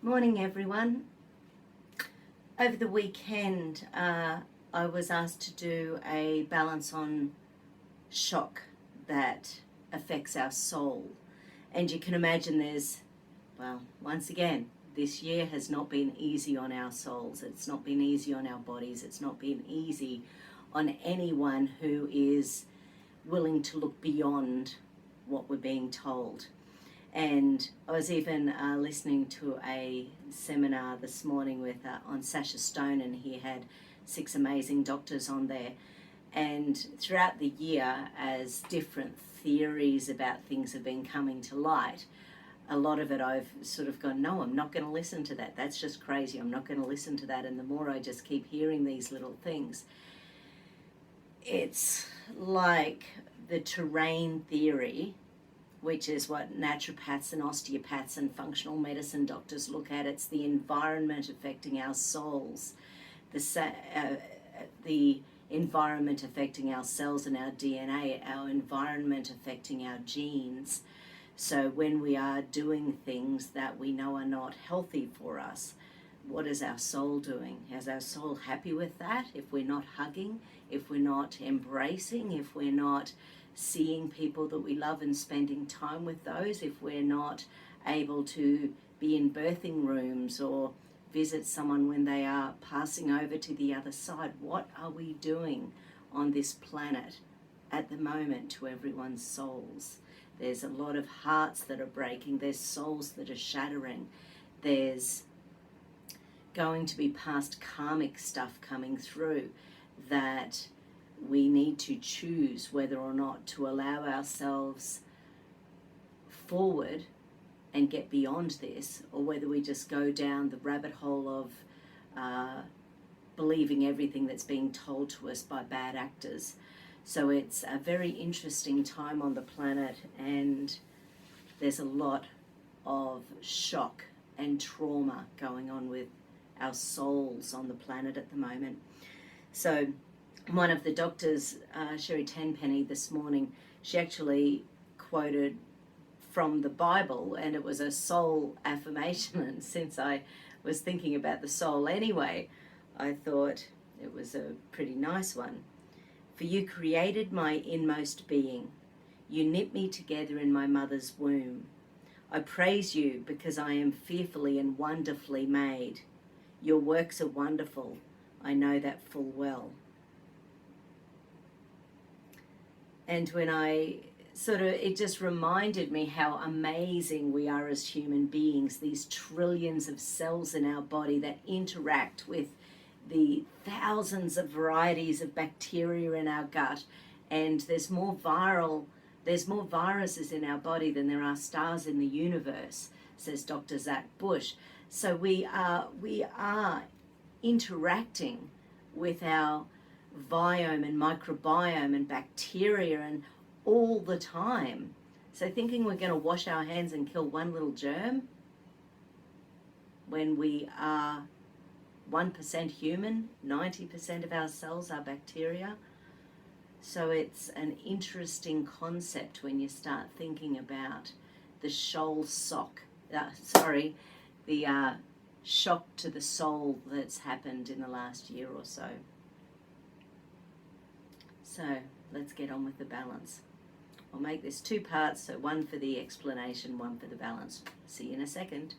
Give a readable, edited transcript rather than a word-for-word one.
Morning everyone. Over the weekend I was asked to do a balance on shock that affects our soul, and you can imagine once again, this year has not been easy on our souls. It's not been easy on our bodies. It's not been easy on anyone who is willing to look beyond what we're being told. And I was even listening to a seminar this morning with on Sacha Stone, and he had 6 amazing doctors on there. And throughout the year, as different theories about things have been coming to light, a lot of it I've sort of gone, no, I'm not going to listen to that. That's just crazy. I'm not going to listen to that. And the more I just keep hearing these little things, it's like the terrain theory, which is what naturopaths and osteopaths and functional medicine doctors look at. It's the environment affecting our souls, the environment affecting our cells and our DNA, our environment affecting our genes. So when we are doing things that we know are not healthy for us, what is our soul doing? Is our soul happy with that? If we're not hugging, if we're not embracing, if we're not seeing people that we love and spending time with those, if we're not able to be in birthing rooms or visit someone when they are passing over to the other side, what are we doing on this planet at the moment to everyone's souls? There's a lot of hearts that are breaking. There's souls that are shattering. There's going to be past karmic stuff coming through that we need to choose whether or not to allow ourselves forward and get beyond this, or whether we just go down the rabbit hole of believing everything that's being told to us by bad actors. So it's a very interesting time on the planet, and there's a lot of shock and trauma going on with our souls on the planet at the moment. So one of the doctors, Sherry Tenpenny, this morning, she actually quoted from the Bible, and it was a soul affirmation. And since I was thinking about the soul anyway, I thought it was a pretty nice one. For you created my inmost being. You knit me together in my mother's womb. I praise you because I am fearfully and wonderfully made. Your works are wonderful. I know that full well. And when it just reminded me how amazing we are as human beings, these trillions of cells in our body that interact with the thousands of varieties of bacteria in our gut, and there's more viruses in our body than there are stars in the universe, says Dr. Zach Bush. So we are interacting with our biome and microbiome and bacteria and all the time. So thinking we're going to wash our hands and kill one little germ when we are 1% human, 90% of our cells are bacteria. So it's an interesting concept when you start thinking about the shock to the soul that's happened in the last year or so. So let's get on with the balance. I'll make this 2 parts, so one for the explanation, one for the balance. See you in a second.